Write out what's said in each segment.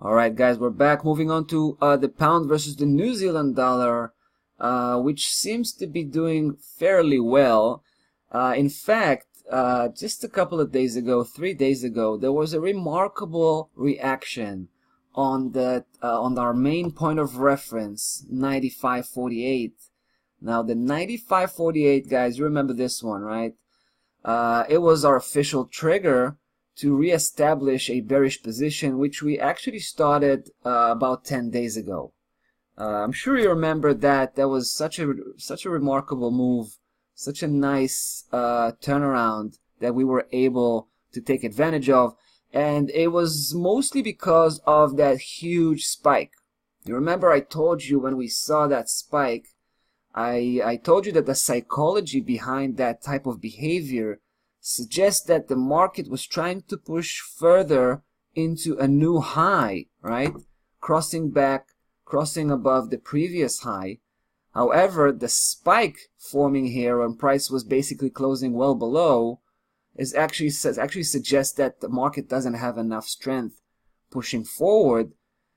Alright guys, we're back. Moving on to the pound versus the New Zealand dollar, which seems to be doing fairly well. In fact, just a couple of days ago, 3 days ago, there was a remarkable reaction on on our main point of reference, 95.48. Now the 95.48, guys, you remember this one, right? It was our official trigger to reestablish a bearish position, which we actually started about 10 days ago. I'm sure you remember that. That was such a remarkable move, such a nice turnaround that we were able to take advantage of, and it was mostly because of that huge spike. You remember I told you when we saw that spike, I told you that the psychology behind that type of behavior suggests that the market was trying to push further into a new high, right? Crossing above the previous high. However, the spike forming here when price was basically closing well below actually suggests that the market doesn't have enough strength pushing forward,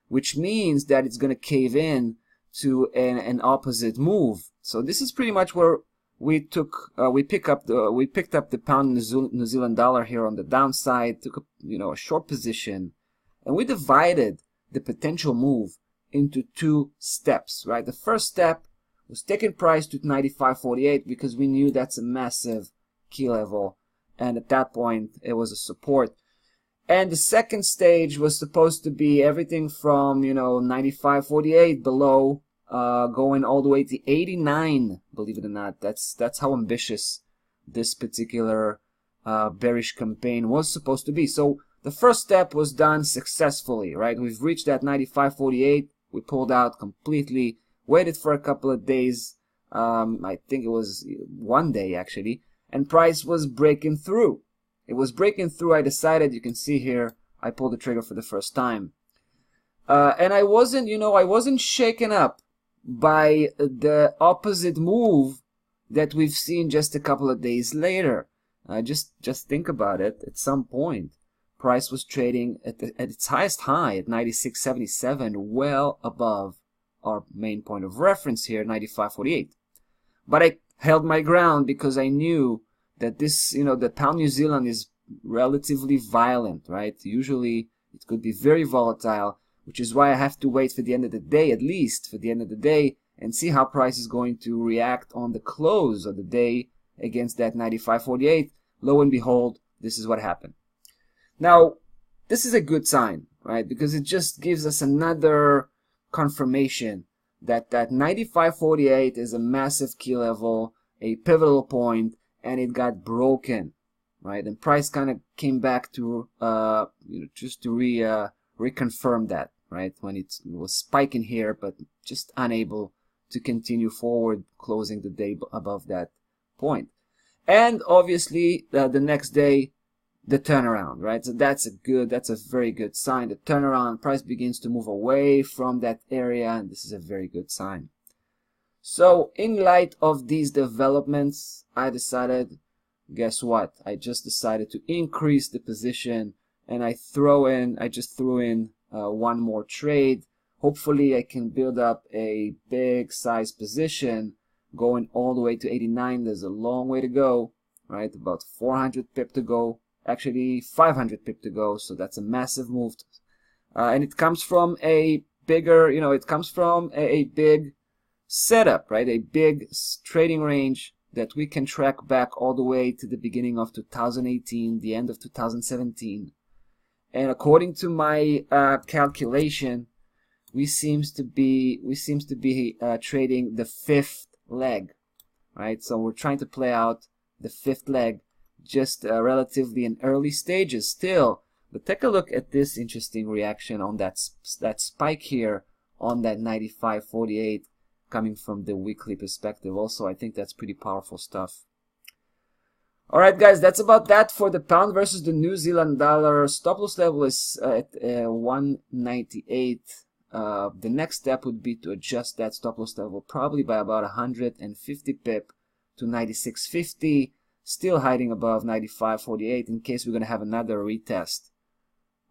which means that it's going to cave in to an opposite move. So this is pretty much where we picked up the pound New Zealand dollar here on the downside, took a short position, and we divided the potential move into two steps, right? The first step was taking price to 95.48 because we knew that's a massive key level, and at that point it was a support. And the second stage was supposed to be everything from 95.48 below, going all the way to 89. Believe it or not, that's how ambitious this particular bearish campaign was supposed to be. So the first step was done successfully, right? We've reached that 95.48. We pulled out completely, waited for a couple of days. I think it was 1 day actually, and price was breaking through. It was breaking through. I decided, you can see here, I pulled the trigger for the first time, and I wasn't shaken up by the opposite move that we've seen just a couple of days later. Just think about it. At some point, price was trading at its highest high at 96.77, well above our main point of reference here, 95.48. But I held my ground because I knew that this, the pound New Zealand is relatively violent, right? Usually it could be very volatile, which is why I have to wait for the end of the day, at least for the end of the day, and see how price is going to react on the close of the day against that 95.48. Lo and behold, this is what happened. Now, this is a good sign, right? Because it just gives us another confirmation that that 95.48 is a massive key level, a pivotal point, and it got broken, right? And price kind of came back to just to reconfirm that, right? When it was spiking here, but just unable to continue forward, closing the day above that point. And obviously the next day, the turnaround, right? So that's a very good sign. The turnaround, price begins to move away from that area, and this is a very good sign. So in light of these developments, I decided, guess what? I just decided to increase the position, and I just threw in one more trade. Hopefully I can build up a big size position going all the way to 89. There's a long way to go, right? About 400 pip to go. Actually 500 pip to go, so that's a massive move. And it comes from a bigger, it comes from a big setup, right? A big trading range that we can track back all the way to the beginning of 2018, the end of 2017. And according to my calculation, we seems to be trading the fifth leg, right? So we're trying to play out the fifth leg, just relatively in early stages still. But take a look at this interesting reaction on that spike here on that 95.48 coming from the weekly perspective. Also, I think that's pretty powerful stuff. Alright guys, that's about that for the pound versus the New Zealand dollar. Stop loss level is at 198. The next step would be to adjust that stop loss level probably by about 150 pip to 96.50. Still hiding above 95.48 in case we're going to have another retest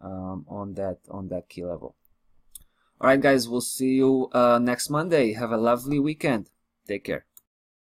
on that key level. All right, guys, we'll see you next Monday. Have a lovely weekend. Take care.